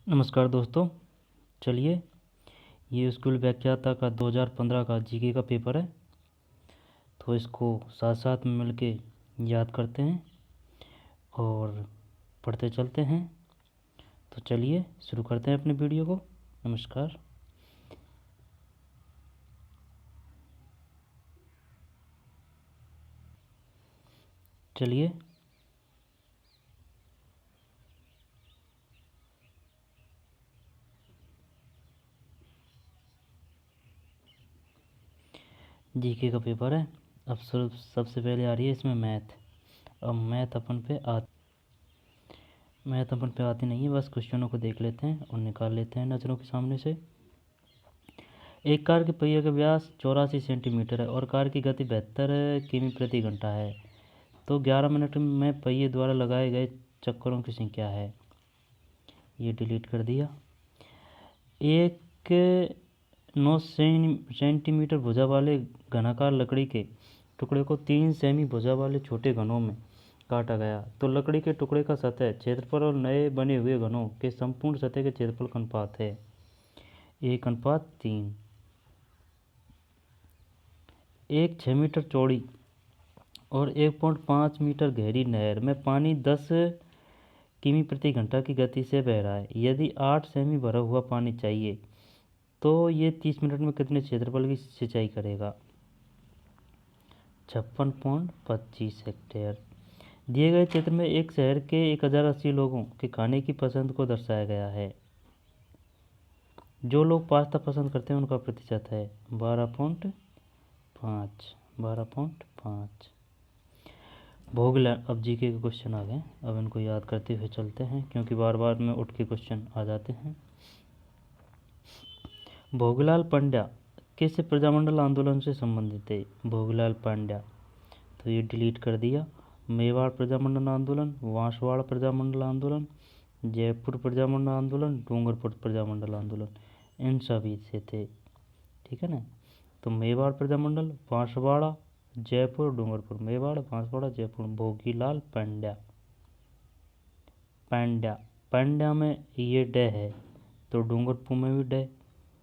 नमस्कार दोस्तों। चलिए, ये स्कूल व्याख्याता का 2015 का जीके का पेपर है, तो इसको साथ साथ में मिलके याद करते हैं और पढ़ते चलते हैं। तो चलिए शुरू करते हैं अपने वीडियो को। नमस्कार। चलिए, जीके का पेपर है। अब सबसे पहले आ रही है इसमें मैथ। अब मैथ अपन पे आती नहीं है, बस क्वेश्चनों को देख लेते हैं और निकाल लेते हैं नज़रों के सामने से। एक कार के पहिए का व्यास 84 सेंटीमीटर है और कार की गति 72 किमी प्रति घंटा है, तो 11 मिनट में पहिए द्वारा लगाए गए चक्करों की संख्या है। ये डिलीट कर दिया। एक 9 सेंटीमीटर भुजा वाले घनाकार लकड़ी के टुकड़े को 3 सेमी भुजा वाले छोटे घनों में काटा गया, तो लकड़ी के टुकड़े का सतह क्षेत्रफल और नए बने हुए घनों के संपूर्ण सतह के क्षेत्रफल का अनुपात है 1:3। एक 6 मीटर चौड़ी और 1.5 मीटर गहरी नहर में पानी 10 किमी प्रति घंटा की गति से बह रहा है। यदि 8 सेमी भरा हुआ पानी चाहिए तो ये 30 मिनट में कितने क्षेत्रफल की सिंचाई करेगा? 56.25 हेक्टेयर। दिए गए चित्र में एक शहर के 1080 लोगों के खाने की पसंद को दर्शाया गया है। जो लोग पास्ता पसंद करते हैं उनका प्रतिशत है 12.5। भोगलाल। अब जीके के क्वेश्चन आ गए, अब इनको याद करते हुए चलते हैं क्योंकि बार बार में उठ के क्वेश्चन आ जाते हैं। भोगलाल पांड्या किस प्रजामंडल आंदोलन से संबंधित है? भोगलाल पांड्या, तो ये डिलीट कर दिया। मेवाड़ प्रजामंडल आंदोलन, बांसवाड़ा प्रजामंडल आंदोलन, जयपुर प्रजामंडल आंदोलन, डूंगरपुर प्रजामंडल आंदोलन, इन सभी से थे। ठीक है ना। तो मेवाड़ प्रजामंडल, बांसवाड़ा, जयपुर, डूंगरपुर। मेवाड़, बांसवाड़ा, जयपुर। भोगीलाल पांड्या। पांड्या में ये डे है, तो डूंगरपुर में भी डे,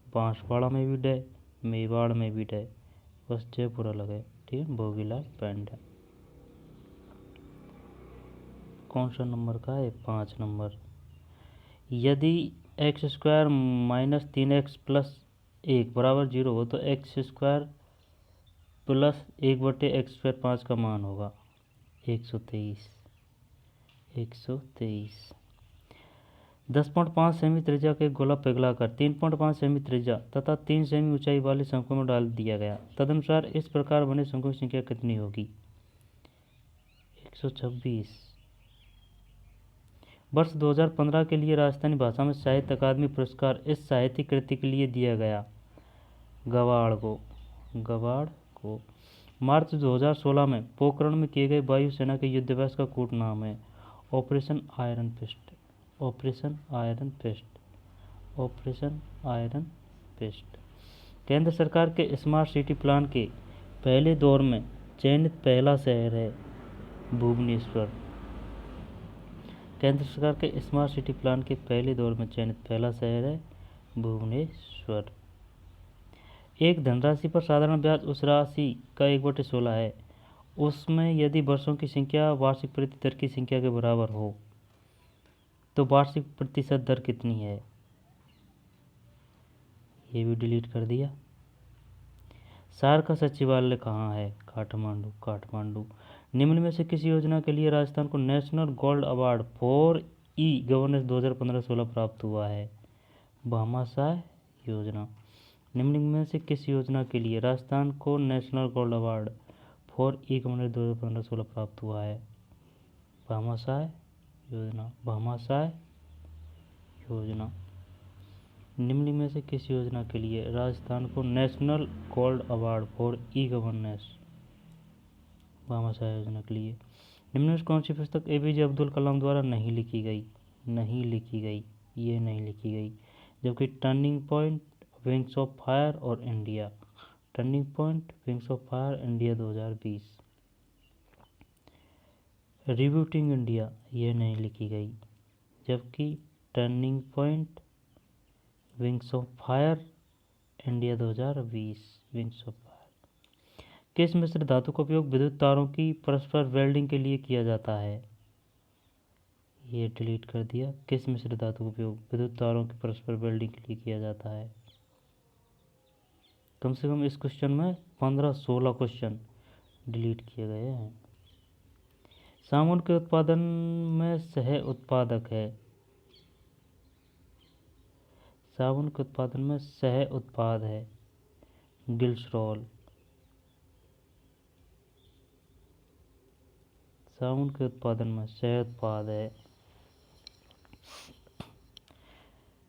बांसवाड़ा में भी डे, मेवाड़ में भी डे, बस जयपुर अलग है। ठीक है। भोगीलाल पांड्या। कौन सा नंबर का है? 5 नंबर। यदि x² माइनस 3x प्लस 1 बराबर 0 हो तो x² प्लस 1/x² 5 का मान होगा 123। 10.5 सेमी त्रिज्या के गोला पिघलाकर 3.5 सेमी त्रिज्या तथा 3 सेमी ऊंचाई वाले शंकु में डाल दिया गया। तदनुसार इस प्रकार बने शंकुओं की संख्या कितनी होगी? 126। वर्ष 2015 के लिए राजस्थानी भाषा में साहित्य अकादमी पुरस्कार इस साहित्यिक कृति के लिए दिया गया। गवाड़ को। मार्च 2016 में पोखरण में किए गए वायुसेना के युद्धाभ्यास का कूट नाम है ऑपरेशन आयरन फिस्ट। केंद्र सरकार के स्मार्ट सिटी प्लान के पहले दौर में चयनित पहला शहर है भुवनेश्वर। केंद्र सरकार के स्मार्ट सिटी प्लान के पहले दौर में चयनित पहला शहर है भुवनेश्वर। एक धनराशि पर साधारण ब्याज उस राशि का 1/16 है, उसमें यदि वर्षों की संख्या वार्षिक प्रति दर की संख्या के बराबर हो तो वार्षिक प्रतिशत दर कितनी है? ये भी डिलीट कर दिया। सार का सचिवालय कहाँ है? काठमांडू। निम्न में से किसी योजना के लिए राजस्थान को national gold award for e governance 2015-16 प्राप्त हुआ है? भामाशाह योजना। निम्न में से किस योजना के लिए राजस्थान को national gold award for e governance 2015-16 प्राप्त हुआ है? भामाशाह योजना। निम्न में से किस योजना के लिए राजस्थान को national gold award for e governance? Bhamashah योजना के लिए। निम्न में कौन सी पुस्तक एपीजे अब्दुल कलाम द्वारा नहीं लिखी गई? ये नहीं लिखी गई। जबकि turning point, wings of fire और India. Turning point, wings of fire, India 2020। Rebooting India, ये नहीं लिखी गई। जबकि turning point, wings of fire, India 2020, wings of fire. किस मिश्र धातु का उपयोग विद्युत तारों की परस्पर वेल्डिंग के लिए किया जाता है? ये डिलीट कर दिया। किस मिश्र धातु का उपयोग विद्युत तारों की परस्पर वेल्डिंग के लिए किया जाता है? कम से कम इस क्वेश्चन में 15-16 क्वेश्चन डिलीट किए गए हैं। साबुन के उत्पादन में सह उत्पादक है। साबुन के उत्पादन में सह उत्पाद है ग्लिसरॉल। साबुन के उत्पादन में सह उत्पाद है।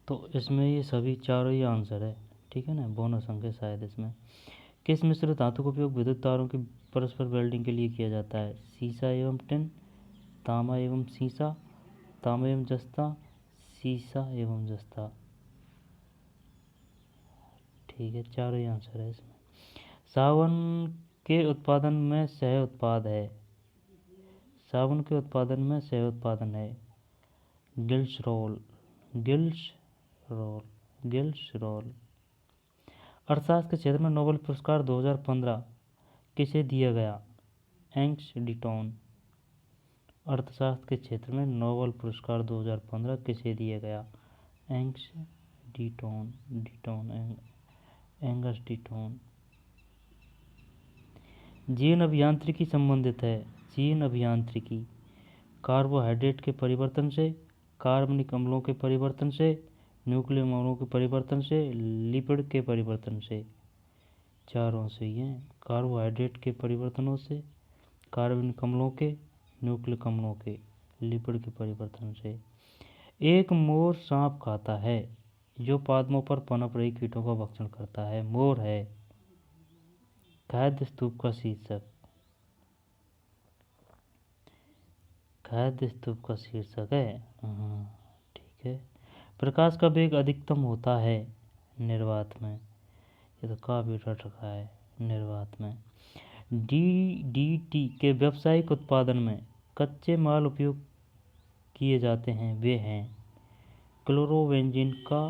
तो इसमें ये सभी चारों ही आंसर है, ठीक है ना, बोनस अंक है शायद इसमें। किस मिश्र धातु का उपयोग विद्युत तारों की परस्पर वेल्डिंग के लिए किया जाता है? सीसा एवं टिन, तांबा एवं सीसा, तांबा एवं जस्ता, सीसा एवं जस्ता। ठीक है, चारों ही आंसर है इसमें। साबुन के उत्पादन में सह उत्पाद है। साबुन के उत्पादन में सह उत्पादन है ग्लिसरॉल, ग्लिसरॉल, ग्लिसरॉल। अर्थशास्त्र के क्षेत्र में नोबेल पुरस्कार 2015 किसे दिया गया? एंग्स डिटॉन। अर्थशास्त्र के क्षेत्र में नोबेल पुरस्कार 2015 किसे दिया गया? एंग्स डिटॉन, एंगस डिटॉन। जीन अभियांत्रिकी संबंधित है। जीन अभियांत्रिकी कार्बोहाइड्रेट के परिवर्तन से, कार्बनिक अम्लों के परिवर्तन से, न्यूक्लियर अम्लों के परिवर्तन से, लिपिड के परिवर्तन से। चारों से ही हैं, कार्बोहाइड्रेट के परिवर्तनों से, कार्बनिक अम्लों के, न्यूक्लिक अम्लों के, लिपिड के परिवर्तन से। एक मोर सांप खाता है जो पादपों पर पनप रही कीटों का भक्षण करता है। मोर है। खाद्य स्तूप का शीर्षक, खाद्य स्तूप का शीर्षक है। ठीक है। प्रकाश का वेग अधिकतम होता है निर्वात में। ये तो काफी रट रखा है, निर्वात में। DDT के व्यावसायिक उत्पादन में कच्चे माल उपयोग किए जाते हैं वे हैं क्लोरोबेंजीन का,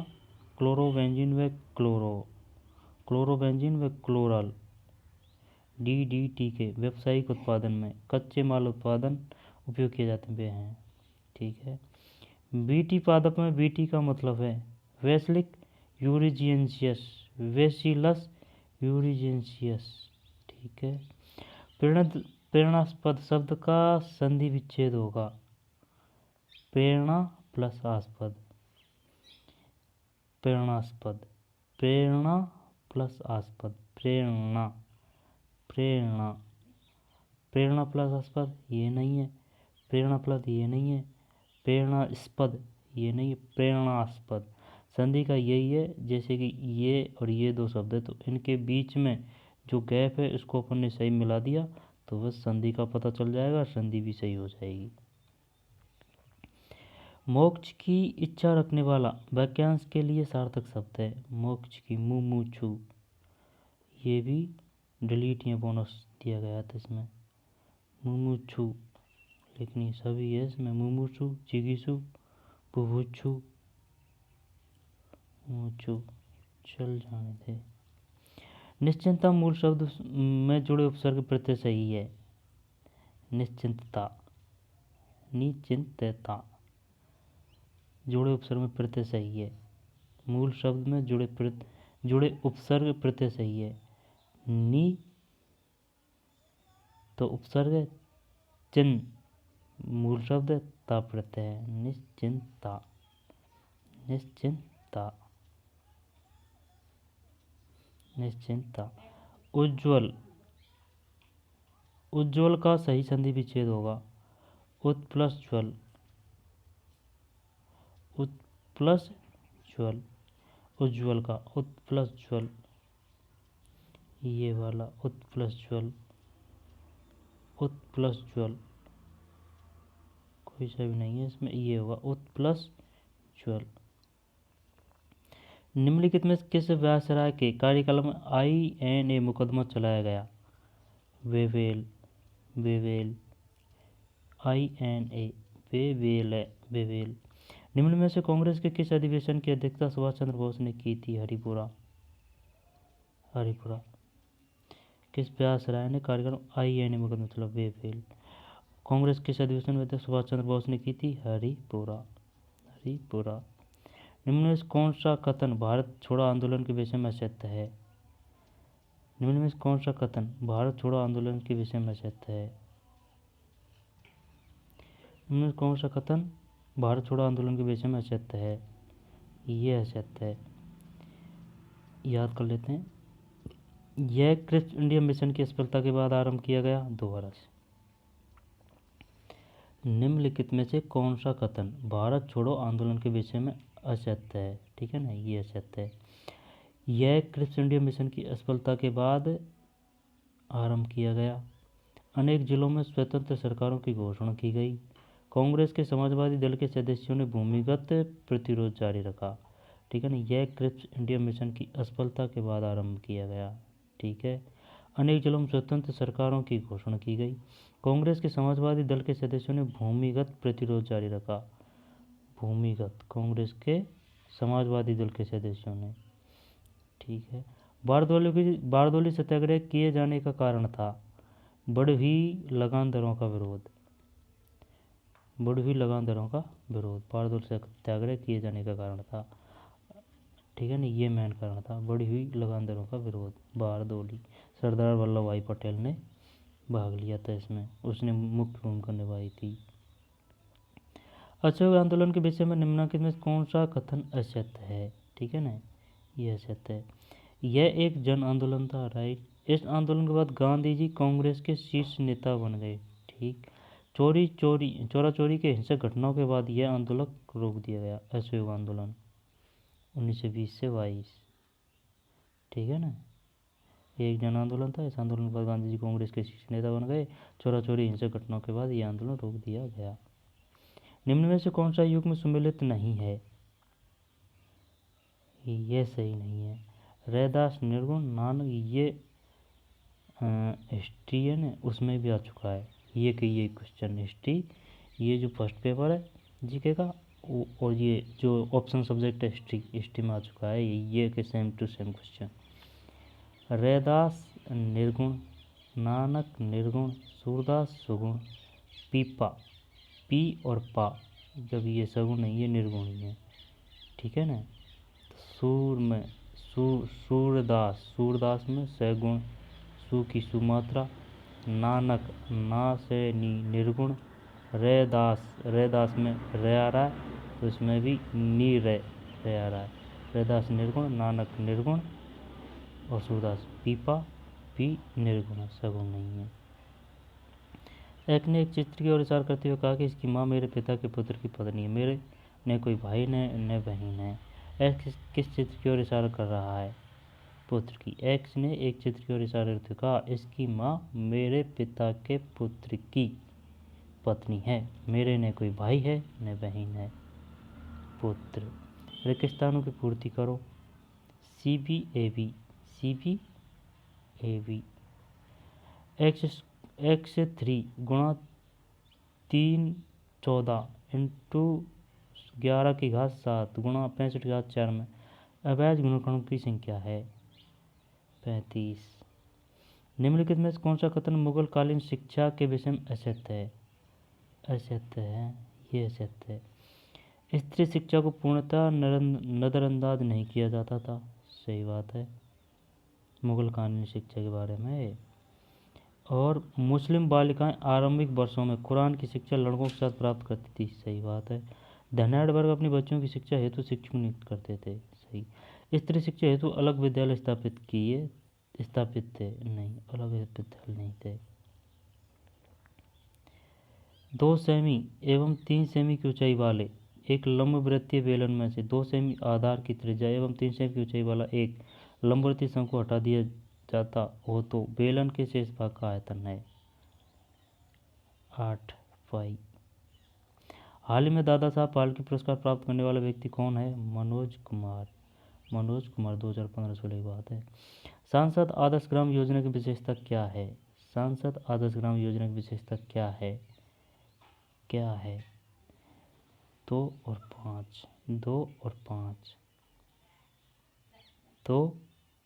क्लोरोबेंजीन व क्लोरोबेंजीन व क्लोरल। DDT के व्यावसायिक उत्पादन में कच्चे माल उत्पादन उपयोग किए जाते वे हैं। ठीक है। BT पादप में BT का मतलब है वैसिलिक यूरिजिएंसियस, वेसिलस यूरिजिएंसियस। ठीक है। प्रेरणास्पद शब्द का संधि विच्छेद होगा प्रेरणा प्लस आस्पद, प्रेरणास्पद, प्रेरणा प्लस आस्पद, प्रेरणा, प्रेरणा, प्रेरणा प्लस आस्पद ये नहीं है, प्रेरणा प्लस ये नहीं है, प्रेरणास्पद ये नहीं है, प्रेरणास्पद। संधि का यही है, जैसे कि ये और ये दो शब्द है तो इनके बीच में जो गैप है इसको अपन ने सही मिला दिया तो बस संधि का पता चल जाएगा, संधि भी सही हो जाएगी। मोक्ष की इच्छा रखने वाला वाक्यांश के लिए सार्थक शब्द है मोक्ष की, मुमुक्षु। ये भी डिलीट या बोनस दिया गया था इसमें। मुमुक्षु लेकिन ये सभी है इसमें, मुमुक्षु, जिगीषु, बुभुक्षु, मुमुक्षु। चल जाने दे। निश्चिंतता मूल शब्द में जुड़े उपसर्ग प्रत्यय सही है निश्चिंतता, निश्चिंतता जुड़े उपसर्ग में प्रत्यय सही है। मूल शब्द में जुड़े उपसर्ग प्रत्यय सही है। नी तो उपसर्ग है, चिन मूल शब्द है, ता प्रत्यय है। निश्चिंता, निश्चिंता, निश्चिंता। उज्ज्वल, उज्ज्वल का सही संधि विच्छेद होगा उत प्लस ज्वल, उत प्लस ज्वल, उज्ज्वल का उत प्लस ज्वल, ये वाला उत प्लस ज्वल, उत प्लस ज्वल, कोई सा भी नहीं है इसमें, ये होगा उत प्लस ज्वल। निम्नलिखित में किस व्यासराय के कार्यकाल में INA मुकदमा चलाया गया? वेवेल, वेवेल, INA, वेवेल है, वेवेल। निम्न में से कांग्रेस के किस अधिवेशन की अध्यक्षता सुभाष चंद्र बोस ने की थी? हरिपुरा। किस व्यास राय ने कार्यक्रम INA मुकदमा चला? वे फेल। कांग्रेस किस अधिवेशन में अध्यक्ष सुभाष चंद्र बोस ने की थी? हरिपुरा। निम्न में से कौन सा कथन भारत छोड़ो आंदोलन के विषय में असत्य है? निम्न में से कौन सा कथन भारत छोड़ो आंदोलन के विषय में असत्य है? निम्न में कौन सा कथन भारत छोड़ो आंदोलन के विषय में असत्य है? ये असत्य है, याद कर लेते हैं। यह क्रिप्स इंडिया मिशन की सफलता के बाद आरंभ किया गया? दोबारा से। निम्नलिखित में से कौन सा कथन भारत छोड़ो आंदोलन के विषय में असत्य है? ठीक है ना, ये असत्य है। यह क्रिप्स इंडिया मिशन की सफलता के बाद आरंभ किया गया। अनेक जिलों में स्वतंत्र सरकारों की घोषणा की गई। कांग्रेस के समाजवादी दल के सदस्यों ने भूमिगत प्रतिरोध जारी रखा। ठीक है ना, यह क्रिप्स इंडिया मिशन की असफलता के बाद आरंभ किया गया। ठीक है। अनेक जिलों में स्वतंत्र सरकारों की घोषणा की गई। कांग्रेस के समाजवादी दल के सदस्यों ने भूमिगत प्रतिरोध जारी रखा। भूमिगत, कांग्रेस के समाजवादी दल के सदस्यों ने। ठीक है। बारदोली सत्याग्रह किए जाने का कारण था? बढ़ी लगान दरों का विरोध। बारदोली सत्याग्रह किए जाने का कारण था। ठीक है ना, ये मेन कारण था, बढ़ी हुई लगान दरों का विरोध। बारदोली, सरदार वल्लभ भाई पटेल ने भाग लिया था इसमें, उसने मुख्य भूमिका निभाई थी। असहयोग आंदोलन के विषय में निम्नलिखित में कौन सा कथन असत्य है? ठीक है ना, ये असत्य है। यह एक जन आंदोलन था, राइट। इस आंदोलन के बाद गांधी जी कांग्रेस के शीर्ष नेता बन गए। ठीक। चोरा चोरी के हिंसक घटनाओं के बाद यह आंदोलन रोक दिया गया, असहयोग आंदोलन 1920 से 22। ठीक है ना, एक जन आंदोलन था। इस आंदोलन के बाद गांधी जी कांग्रेस के शीर्ष नेता बन गए। चोरा चोरी हिंसक घटनाओं के बाद यह आंदोलन रोक दिया गया। निम्न में से कौन सा युग में सम्मिलित नहीं है? ये सही नहीं है। रैदास, निर्गुण, नानक, ये हिस्ट्री है ना, उसमें भी आ चुका है ये क्वेश्चन हिस्ट्री। ये जो फर्स्ट पेपर है जीके का, और ये जो ऑप्शन सब्जेक्ट है हिस्ट्री में आ चुका है ये के same to same question. Raidas निर्गुण, नानक निर्गुण, सूरदास सुगुण, पीपा, पी और पा, जब ये सगुण नहीं, ये निर्गुण ही है। ठीक है ना, सूरदास में सगुण, सु की सुमात्रा, नानक ना से नी निर्गुण, रैदास में रे आ रहा है तो इसमें भी नी रे आ रहा है। रैदास निर्गुण, नानक निर्गुण और सूरदास पीपा, पी निर्गुण है, सगुण नहीं है। एक ने एक चित्र की ओर इशारा करते हुए कहा कि इसकी माँ मेरे पिता के पुत्र की पत्नी है, मेरे न कोई भाई न बहन है। एक्स किस चित्र की ओर इशारा कर रहा है? पुत्र की। एक्स ने एक चित्र की ओर इशारा करते हुए कहा इसकी माँ मेरे पिता के पुत्र की पत्नी है, मेरे न कोई भाई है न बहन है। पुत्र। रिक्त स्थानों की पूर्ति करो। CBAB एक्स 3 गुणा 3 14 इंटू 11 की घात 7 गुणा 65 की घात 4 में अवैध गुणनखंडों की संख्या है 35। निम्नलिखित में कौन सा कथन मुगल कालीन शिक्षा के विषय में असत्य है? ये असत्य है। स्त्री शिक्षा को पूर्णतः नजरअंदाज नहीं किया जाता था, सही बात है, मुगल कालीन शिक्षा के बारे में। और मुस्लिम बालिकाएं आरंभिक वर्षों में कुरान की शिक्षा लड़कों के साथ प्राप्त करती थी, सही बात है। धनाढ़ वर्ग अपनी बच्चों की शिक्षा हेतु शिक्षक नियुक्त करते थे, सही। स्त्री शिक्षा हेतु अलग विद्यालय स्थापित थे, नहीं, अलग विद्यालय नहीं थे। 2 सेमी एवं 3 सेमी की ऊंचाई वाले एक लंबवृत्तीय बेलन में से 2 सेमी आधार की त्रिज्या एवं 3 सेमी की ऊंचाई वाला एक लंबवृत्तीय शंकु को हटा दिया जाता हो तो बेलन के शेष भाग का आयतन है 8 पाई। हाल ही में दादा साहब फाल्के पुरस्कार प्राप्त करने वाला व्यक्ति कौन है? मनोज कुमार 2015-16 की बात है। सांसद आदर्श ग्राम योजना की विशेषता क्या है? सांसद आदर्श ग्राम योजना की विशेषता क्या है? 2 और 5, 2 और 5, 2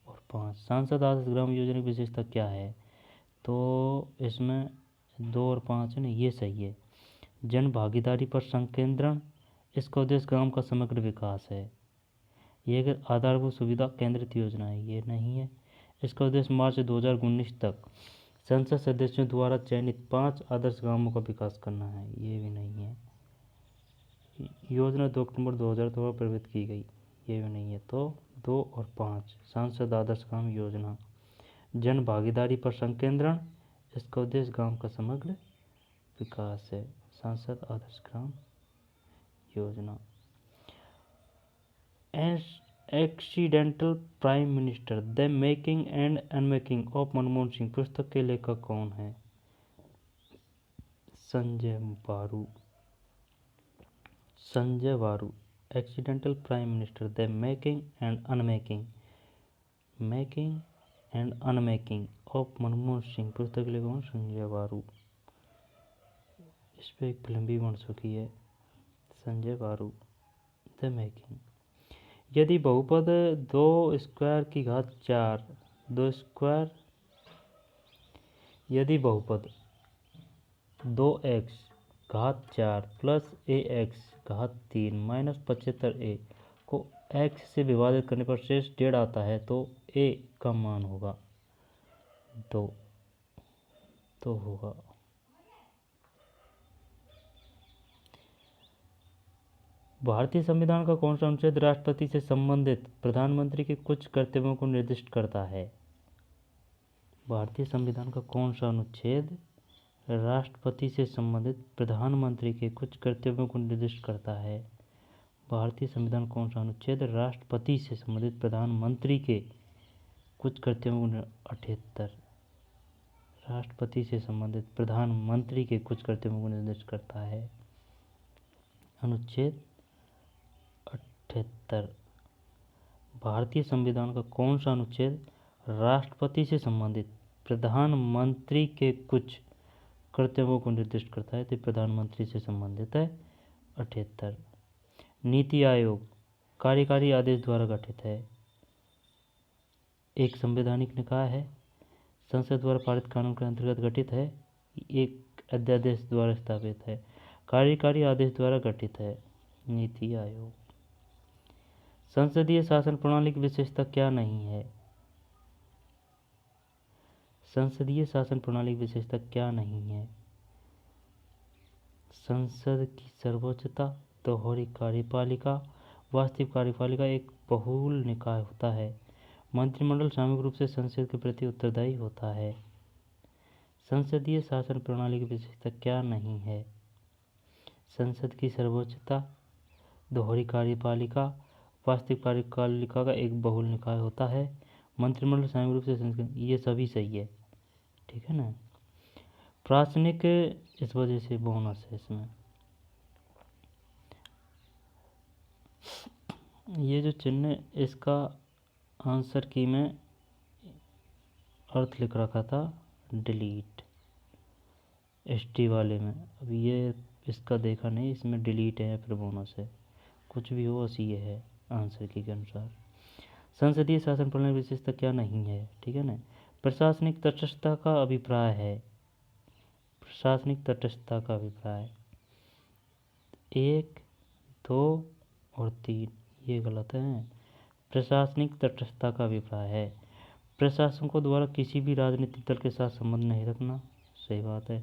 और 5। सांसद आदर्श ग्राम योजना की विशेषता क्या है? तो इसमें 2 और 5 है ना, ये सही है। जन भागीदारी पर संकेंद्रण, इसका उद्देश्य गांव का समग्र विकास है। ये एक आधारभूत सुविधा केंद्रित योजना है, ये नहीं है। इसका उद्देश्य मार्च 2019 तक संसद सदस्यों द्वारा चयनित 5 आदर्श गांवों का विकास करना है, ये भी नहीं है। योजना 2 अक्टूबर 2000 द्वारा प्रवृत्त की गई, ये भी नहीं है। तो 2 और 5 सांसद आदर्श ग्राम योजना। जन भागीदारी पर संकेंद्रण, इसका उद्देश्य गांव का समग्र विकास है। सांसद Adarsh Gram Yojana. Accidental prime minister the making and unmaking of Manmohan Singh पुस्तक के लेखक कौन है? Sanjay Baru. Sanjay Baru. Accidental prime minister the making and unmaking, making and unmaking of Manmohan Singh पुस्तक के लेखक संजय बारू। इस पर एक फिल्म भी बन चुकी है, संजय बारू, द मेकिंग। यदि बहुपद 2 स्क्वायर की घात 4, 2 स्क्वायर, यदि बहुपद 2x घात 4 प्लस ax घात 3 माइनस 75a को x से विभाजित करने पर शेष 1.5 आता है तो a का मान होगा 2, तो होगा। भारतीय संविधान का कौन सा अनुच्छेद राष्ट्रपति से संबंधित प्रधानमंत्री के कुछ कर्तव्यों को निर्दिष्ट करता है? भारतीय संविधान का कौन सा अनुच्छेद राष्ट्रपति से संबंधित प्रधानमंत्री के कुछ कर्तव्यों को निर्दिष्ट करता है? भारतीय संविधान कौन सा अनुच्छेद राष्ट्रपति से संबंधित प्रधानमंत्री के कुछ कर्तव्यों को 78, राष्ट्रपति से संबंधित प्रधानमंत्री के कुछ कर्तव्यों को निर्दिष्ट करता है। अनुच्छेद 78। भारतीय संविधान का कौन सा अनुच्छेद राष्ट्रपति से संबंधित प्रधानमंत्री के कुछ कर्तव्यों को निर्दिष्ट करता है? तो प्रधानमंत्री से संबंधित है 78। नीति आयोग कार्यकारी आदेश द्वारा गठित है, एक संवैधानिक निकाय है, संसद द्वारा पारित कानून के अंतर्गत गठित है, एक अध्यादेश द्वारा स्थापित है। कार्यकारी आदेश द्वारा गठित है नीति आयोग। संसदीय शासन प्रणाली की विशेषता क्या नहीं है? संसदीय शासन प्रणाली की विशेषता क्या नहीं है? संसद की सर्वोच्चता, दोहरी कार्यपालिका, वास्तविक कार्यपालिका, एक बहुल निकाय होता है, मंत्रिमंडल सामूहिक रूप से संसद के प्रति उत्तरदायी होता है। संसदीय शासन प्रणाली की विशेषता क्या नहीं है? संसद की सर्वोच्चता, दोहरी कार्यपालिका, वास्तविक कार्यपालिका का एक बहुल निकाय होता है, मंत्रिमंडल सामूहिक रूप से संसद, ये सभी सही है, ठीक है ना। प्रासनिक, इस वजह से बोनस है इसमें। ये जो चिन्ह है इसका आंसर की में अर्थ लिख रखा था डिलीट, एसटी वाले में। अब ये इसका देखा नहीं, इसमें डिलीट है या फिर बोनस है, कुछ भी हो बस ये है आंसर की के अनुसार। संसदीय शासन प्रणाली की विशेषता क्या नहीं है? ठीक है ना। प्रशासनिक तटस्थता का अभिप्राय है, प्रशासनिक तटस्थता का अभिप्राय 1, 2 और 3 ये गलत है। प्रशासनिक तटस्थता का अभिप्राय है प्रशासकों द्वारा किसी भी राजनीतिक दल के साथ संबंध नहीं रखना, सही बात है।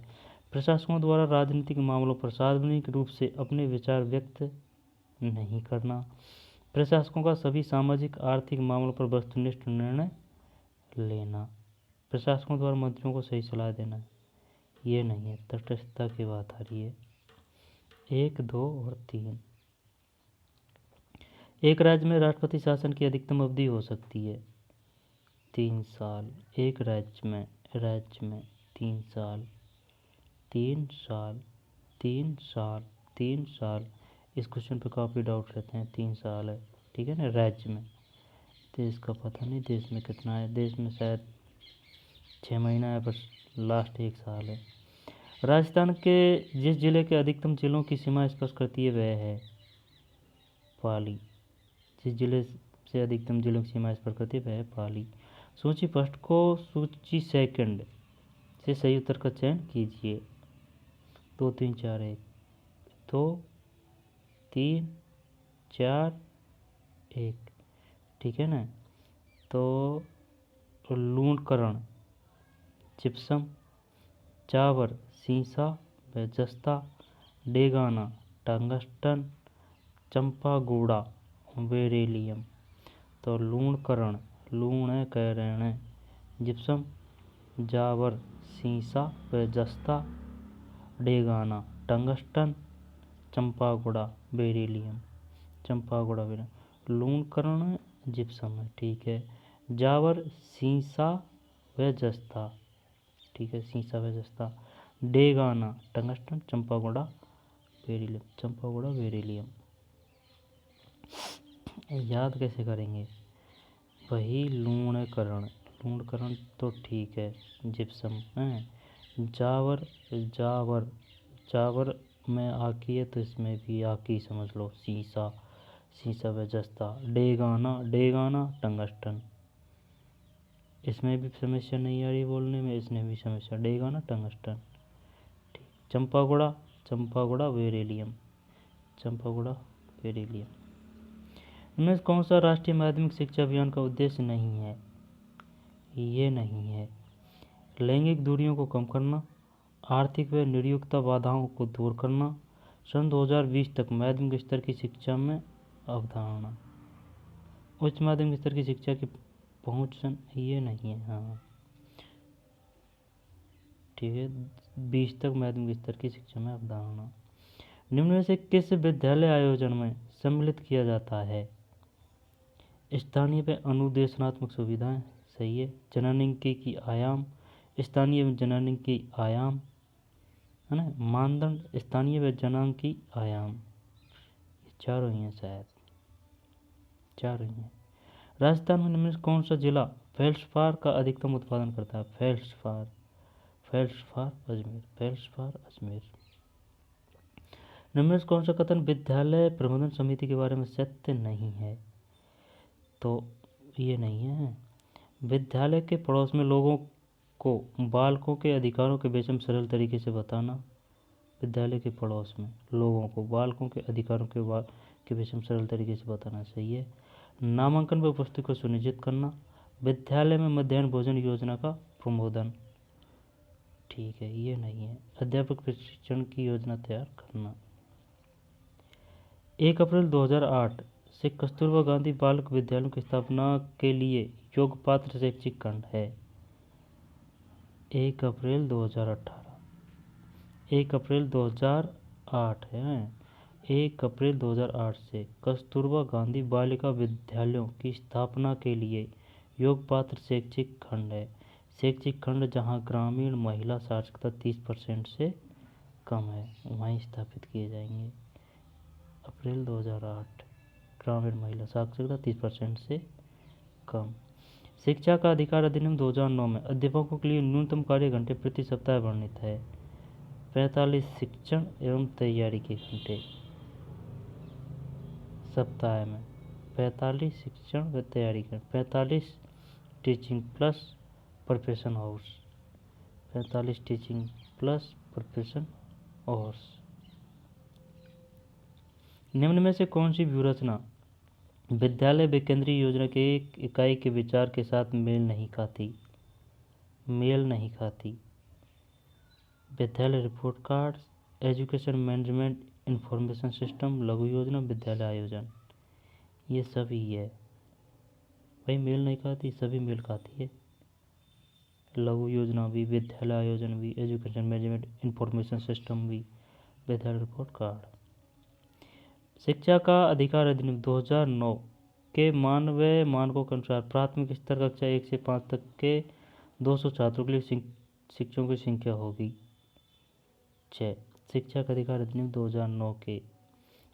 प्रशासकों द्वारा राजनीतिक मामलों पर सार्वजनिक रूप से अपने विचार व्यक्त नहीं करना। प्रशासकों का सभी सामाजिक आर्थिक मामलों पर वस्तुनिष्ठ निर्णय लेना। प्रशासकों द्वारा मंत्रियों को सही सलाह देना, ये नहीं है। तटस्थता की बात आ रही है 1, 2 और 3। एक राज्य में राष्ट्रपति शासन की अधिकतम अवधि हो सकती है 3 साल। एक राज्य में 3 साल, 3 साल, 3 साल, 3 साल। इस क्वेश्चन पे काफ़ी डाउट रहते हैं, 3 साल है, ठीक है ना, राज्य में। देश का पता नहीं देश में कितना है, देश में शायद 6 महीना है, बस लास्ट 1 साल है। राजस्थान के जिस जिले के अधिकतम जिलों की सीमा स्पर्श करती है वह है पाली। जिस जिले से अधिकतम जिलों की सीमा स्पर्श वह है पाली। सूची फर्स्ट को सूची सेकंड से सही उत्तर का चयन कीजिए। 2 3 4 1 2 3 4 1, ठीक है ना। तो लूणकरण जिप्सम, चावर सीसा व जस्ता, डेगाना टंगस्टन, चंपागुड़ा बेरिलियम। तो लूणकरण लूण है कह रहे हैं, जिप्सम जावर सीसा व जस्ता, Degana tungsten, Champaguda beryllium. Champaguda beryllium Lunkaran gypsum है, ठीक है। जावर सीसा व जस्ता, ठीक है, सीसा व जस्ता। Degana tungsten, Champaguda beryllium. Champaguda beryllium याद कैसे करेंगे? वही लूणकरण, लूणकरण तो ठीक है, जिप्सम है। जावर जावर जावर में आकी है तो इसमें भी आकी समझ लो, सीसा सीसा व जस्ता। डेगाना डेगाना टंगस्टन, इसमें भी समस्या नहीं आ रही बोलने में, इसमें भी समस्या। डेगाना टंगस्टन, ठीक। चंपागुड़ा चंपागुड़ा बेरिलियम, चंपागुड़ा बेरिलियम। इनमें कौन सा राष्ट्रीय माध्यमिक शिक्षा अभियान का उद्देश्य नहीं है? ये नहीं है। लैंगिक दूरियों को कम करना, आर्थिक व निरयुक्ता बाधाओं को दूर करना, सन 2020 तक माध्यमिक स्तर की शिक्षा में अवधारणा, उच्च माध्यमिक स्तर की शिक्षा की पहुँच, ये नहीं है। हाँ ठीक है, 20 तक माध्यमिक स्तर की शिक्षा में अवधारणा। निम्न में से किस विद्यालय आयोजन में सम्मिलित किया जाता है? स्थानीय व अनुदेशनात्मक सुविधाएं, सही है। जननांक की आयाम, स्थानीय व जननांक आयाम, है ना। मानदंड, स्थानीय व जनांकी आयाम, ये चारों ही हैं, शायद चारों ही हैं। राजस्थान में निम्न कौन सा जिला फेल्सपार का अधिकतम उत्पादन करता है? Feldspar feldspar Ajmer, feldspar Ajmer. निम्न में कौन सा कथन विद्यालय प्रबंधन समिति के बारे में सत्य नहीं है? तो ये नहीं है। विद्यालय के पड़ोस में लोगों को बालकों के अधिकारों के विषय में सरल तरीके से बताना। विद्यालय के पड़ोस में लोगों को बालकों के अधिकारों के विषय में सरल तरीके से बताना, सही है। नामांकन व उपस्थिति को सुनिश्चित करना। विद्यालय में मध्याह्न भोजन योजना का प्रमोदन, ठीक है, ये नहीं है। अध्यापक प्रशिक्षण की योजना तैयार करना। 1 अप्रैल 2008 से कस्तूरबा गांधी बालिका विद्यालयों की स्थापना के लिए योग्य पात्र शैक्षिक खंड है। 1 अप्रैल 2018 1 अप्रैल 2008 है। 1 अप्रैल 2008 से कस्तूरबा गांधी बालिका विद्यालयों की स्थापना के लिए योग्य पात्र शैक्षिक खंड है। शैक्षिक खंड जहां ग्रामीण महिला साक्षरता 30% से कम है, वहीं स्थापित किए जाएंगे। अप्रैल 2008, ग्रामीण महिला साक्षरता 30% से कम। शिक्षा का अधिकार अधिनियम 2009 में अध्यापकों के लिए न्यूनतम कार्य घंटे प्रति सप्ताह वर्णित है 45 शिक्षण एवं तैयारी के घंटे सप्ताह में। 45 शिक्षण व तैयारी के 45 teaching plus profession hours, 45 teaching plus profession hours. निम्न में से कौन सी व्यूहरचना विद्यालय विकेंद्रीय योजना के एक इकाई के विचार के साथ मेल नहीं खाती? विद्यालय report card, education management information system, लघु योजना, विद्यालय आयोजन, ये सभी है भाई। मेल नहीं खाती, सभी मेल खाती है। लघु योजना भी, विद्यालय आयोजन भी, एजुकेशन मैनेजमेंट इंफॉर्मेशन सिस्टम भी, विद्यालय रिपोर्ट कार्ड। शिक्षा का अधिकार अधिनियम 2009 के मानवीय मानकों के अनुसार प्राथमिक स्तर कक्षा 1 से 5 तक के 200 छात्रों के लिए शिक्षकों की संख्या होगी 6। शिक्षा का अधिकार अधिनियम 2009 के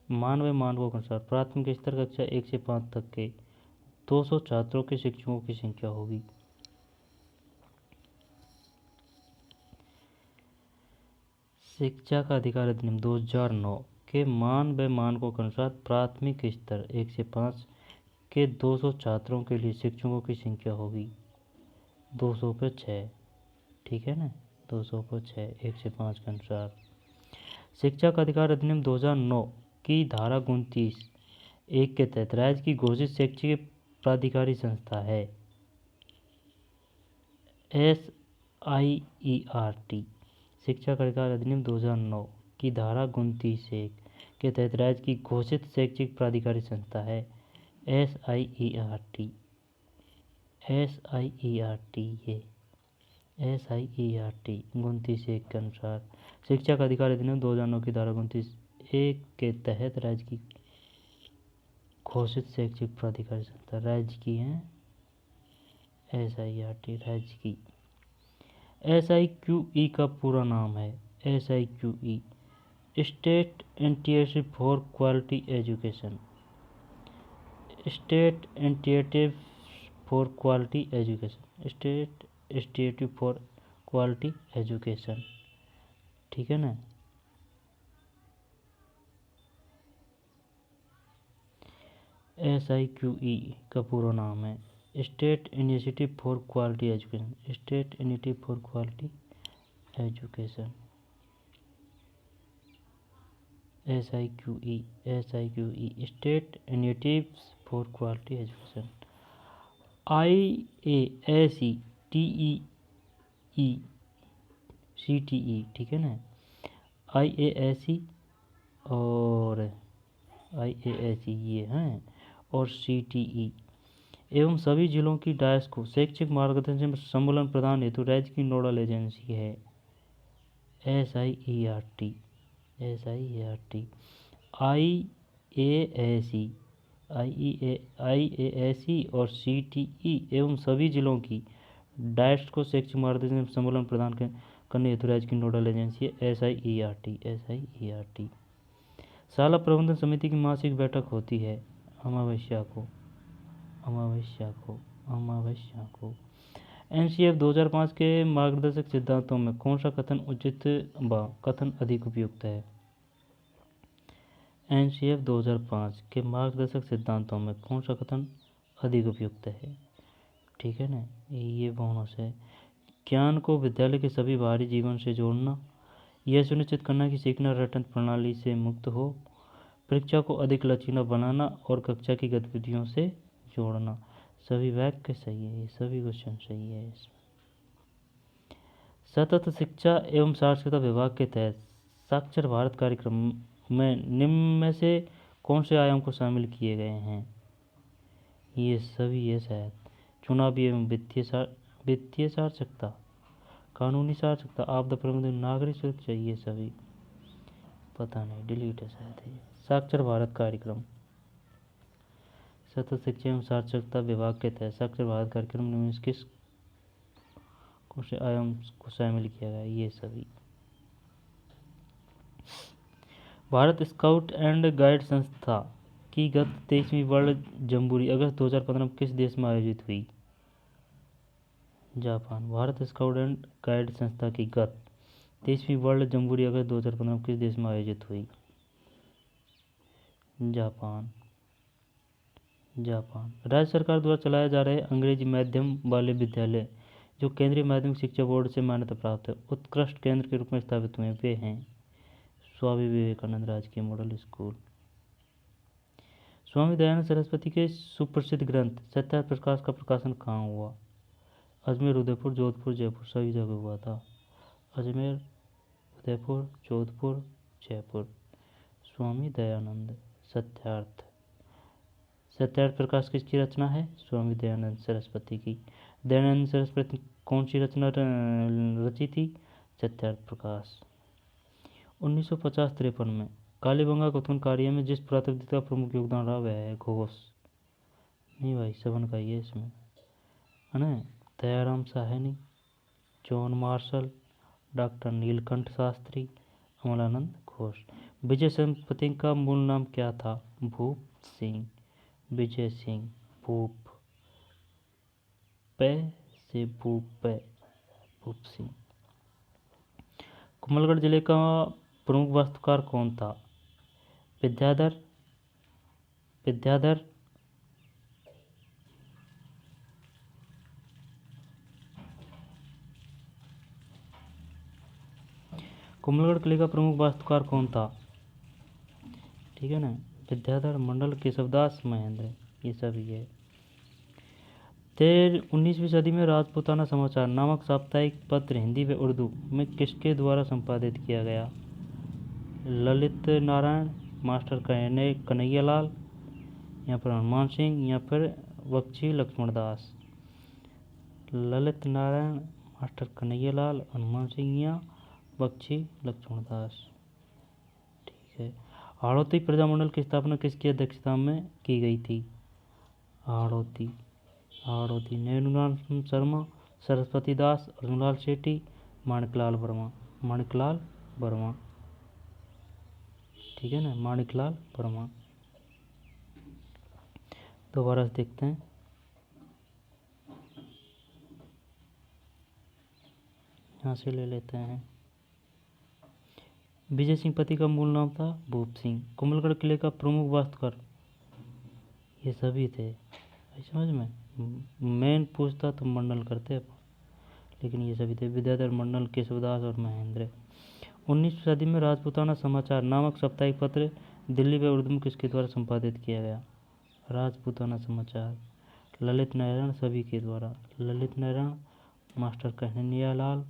मानवीय मानकों के अनुसार प्राथमिक स्तर कक्षा 1 से 5 तक के 200 छात्रों के शिक्षकों की संख्या होगी। शिक्षा का अधिकार अधिनियम 2009 के मान व मानकों के अनुसार प्राथमिक स्तर 1 से 5 के 200 छात्रों के लिए शिक्षकों की संख्या होगी 200 पे 6। ठीक है ना, 200 पे 6 1 से 5 के अनुसार। शिक्षा का अधिकार अधिनियम 2009 की धारा 29(1) के तहत राज्य की घोषित शैक्षिक प्राधिकारी संस्था है SIERT। शिक्षा का अधिकार अधिनियम 2009 की धारा 29(1) के तहत राज्य की घोषित शैक्षिक प्राधिकारी संस्था है SIERT। ये SIERT 29(1) के अनुसार शिक्षा का अधिकार अधिनियम 2009 की धारा 29(1) के तहत राज्य की घोषित शैक्षिक प्राधिकारी संस्था राज्य की है SIERT राज्य की। SIQE का पूरा नाम है SIQE state institute for quality education. State institute for quality education, state institute for quality education. ठीक है ना। SIQE का पूरा नाम है state initiative for quality education. State initiative for quality education SIQE state initiative for quality education. IASE CTE ठीक है ना। IASE और IASE ये हैं और CTE एवं सभी जिलों की डायस को शैक्षिक मार्गदर्शन सम्मेलन प्रदान हेतु राज्य की नोडल एजेंसी है SIERT। IASE और CTE एवं सभी जिलों की डायस को शैक्षिक मार्गदर्शन सम्मेलन प्रदान करने हेतु राज्य की नोडल एजेंसी है SIERT। शाला प्रबंधन समिति की मासिक बैठक होती है अमावस्या को। NCF 2005 के मार्गदर्शक सिद्धांतों में कौन सा कथन उचित व कथन अधिक उपयुक्त है? NCF 2005 के मार्गदर्शक सिद्धांतों में कौन सा कथन अधिक उपयुक्त है? ठीक है ना, ये बोनस है। ज्ञान को विद्यालय के सभी बाहरी जीवन से जोड़ना, यह सुनिश्चित करना कि सीखना रटन प्रणाली से मुक्त हो, परीक्षा को अधिक लचीला बनाना और कक्षा की गतिविधियों से जोड़ना। सभी वाक्य सही है, ये सभी क्वेश्चन सही है इसमें। सतत शिक्षा एवं साक्षरता विभाग के तहत साक्षर भारत कार्यक्रम में निम्न में से कौन से आयाम को शामिल किए गए हैं? ये सभी है शायद चुनावी एवं वित्तीय साक्षरता, कानूनी साक्षरता, आपदा प्रबंधन, नागरिक सुरक्षा, ये सभी पता नहीं, डिलीट है शायद ये। साक्षर भारत कार्यक्रम सतत शिक्षा एवं साक्षरता विभाग के तहत साक्षर भारत कार्यक्रम में किस कौन से आयाम को शामिल किया गया? ये सभी। भारत स्काउट एंड गाइड संस्था की गत 23वीं वर्ल्ड जम्बूरी अगस्त 2015 में किस देश में आयोजित हुई? Japan. Bharat scout and guide संस्था की गत 23वीं वर्ल्ड जम्बूरी अगस्त 2015 में किस देश में आयोजित हुई? जापान। राज्य सरकार द्वारा चलाए जा रहे अंग्रेजी माध्यम वाले विद्यालय जो केंद्रीय माध्यमिक शिक्षा बोर्ड से मान्यता प्राप्त है, उत्कृष्ट केंद्र के रूप में स्थापित हुए, वे हैं स्वामी विवेकानंद राजकीय मॉडल स्कूल। स्वामी दयानंद सरस्वती के सुप्रसिद्ध ग्रंथ सत्यार्थ प्रकाश का प्रकाशन कहाँ हुआ? अजमेर, उदयपुर, जोधपुर, जयपुर, सभी जगह हुआ था। अजमेर, उदयपुर, जोधपुर, जयपुर। स्वामी दयानंद सत्यार्थ प्रकाश किसकी रचना है? स्वामी दयानंद सरस्वती की। दयानंद सरस्वती कौन सी रचना रची थी? सत्यार्थ प्रकाश। 1950-53 में कालीबंगा के उत्खनन कार्य में जिस पुरातत्वविद का प्रमुख योगदान रहा वह है घोष। नहीं भाई, सबन का ही है इसमें, है ना। Dayaram Sahni, John Marshall, doctor Nilkanth Shastri, Amalanand Ghosh. Vijay Senapati का मूल नाम क्या था? भूप सिंह। विजय सिंह, भूप से भूप सिंह। कुंभलगढ़ जिले का प्रमुख वास्तुकार कौन था? विद्याधर, विद्याधर, कुंभलगढ़ किले का प्रमुख वास्तुकार कौन था? ठीक है ना, विद्याधर, मंडल, केशवदास, महेंद्र, ये सभी है। 19वीं सदी में राजपूताना समाचार नामक साप्ताहिक पत्र हिंदी व उर्दू में किसके द्वारा संपादित किया गया? ललित नारायण, मास्टर कन्हैयालाल, या फिर हनुमान सिंह, या फिर बख्शी लक्ष्मणदास। ललित नारायण, मास्टर कन्हैयालाल, हनुमान सिंह या बख्शी लक्ष्मणदास। ठीक है। हाड़ौती प्रजामंडल की स्थापना किसकी अध्यक्षता में की गई थी? हाड़ौती नैनूलाल शर्मा, सरस्वती दास, अर्जुनलाल सेठी, माणिकलाल वर्मा। माणिकलाल वर्मा, ठीक है ना, माणिकलाल वर्मा। दोबारा से देखते हैं। यहाँ से ले लेते हैं। विजय सिंह पति का मूल नाम था भूप सिंह। कुंभलगढ़ किले का प्रमुख वास्तुकार, ये सभी थे। समझ में मेन पूछता तो मंडल करते, लेकिन ये सभी थे। विद्याधर, मंडल, केशवदास और महेंद्र। 19वीं सदी में राजपूताना समाचार नामक साप्ताहिक पत्र दिल्ली व उर्दू में किसके द्वारा संपादित किया गया? राजपूताना समाचार ललित नारायण सभी के द्वारा। ललित नारायण, मास्टर कन्हैयालाल,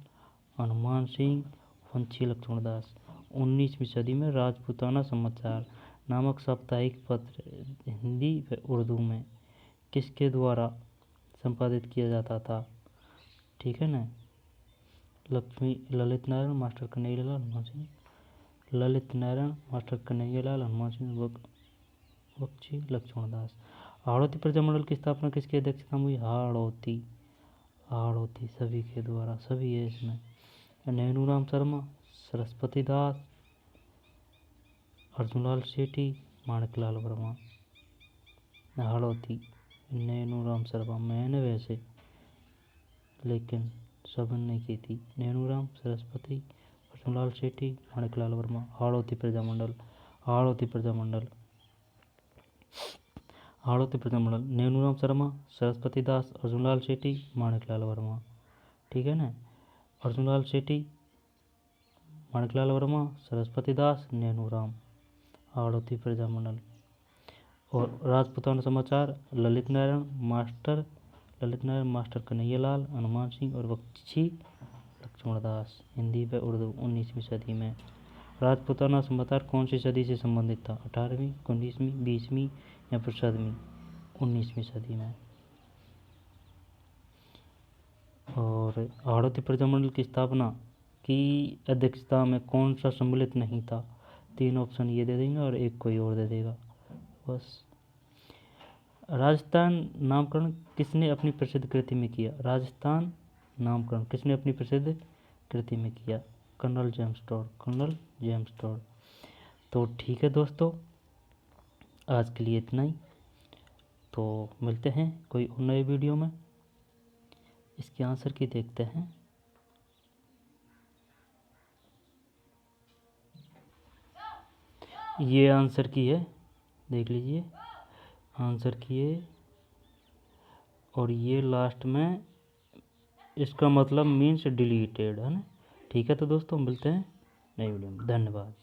हनुमान सिंह, बख्शी लक्ष्मणदास। 19वीं सदी में राजपूताना समाचार नामक साप्ताहिक पत्र हिंदी व उर्दू में किसके द्वारा संपादित किया जाता था? ठीक है ना, ललित नारायण, मास्टर कन्हैयालाल, हनुमान सिंह। ललित नारायण, मास्टर कन्हैयालाल, हनुमान सिंह, बख्शी लक्ष्मणदास। हाड़ौती प्रजामंडल की स्थापना किसकी अध्यक्षता में हुई? हाड़ौती सभी के द्वारा, सभी है इसमें। नैनूराम शर्मा, सरस्वती दास, अर्जुनलाल सेठी, माणिकलाल वर्मा। हाड़ौती नैनूराम शर्मा, मैंने वैसे लेकिन सबन ने की थी। नैनूराम, सरस्वती, अर्जुनलाल सेठी, माणिकलाल वर्मा। हाड़ौती प्रजामंडल नैनूराम शर्मा, सरस्वती दास, अर्जुनलाल सेठी, माणिकलाल वर्मा। ठीक है ना, अर्जुनलाल सेठी, माणिकलाल वर्मा, सरस्वती दास, नैनूराम। हाड़ौती प्रजामंडल। और राजपूताना समाचार ललित नारायण, मास्टर कन्हैयालाल, हनुमान सिंह और बख्शी लक्ष्मणदास। हिंदी व उर्दू 19वीं सदी में। राजपूताना समाचार कौन सी सदी से संबंधित था? 18वीं, 19वीं, 20वीं या फिर 7वीं? 19वीं सदी में। और हाड़ौती प्रजामंडल की स्थापना की अध्यक्षता में कौन सा सम्मिलित नहीं था? 3 ऑप्शन ये दे देंगे और एक कोई और दे देगा बस। राजस्थान नामकरण किसने अपनी प्रसिद्ध कृति में किया? राजस्थान नामकरण किसने अपनी प्रसिद्ध कृति में किया? Colonel James Tod. तो ठीक है दोस्तों, आज के लिए इतना ही। तो मिलते हैं कोई और नए वीडियो में। इसके आंसर की देखते हैं। ये आंसर की है, देख लीजिए आंसर की है, और ये लास्ट में इसका मतलब मीन्स डिलीटेड है ना। ठीक है, तो दोस्तों मिलते हैं नई वीडियो में। धन्यवाद।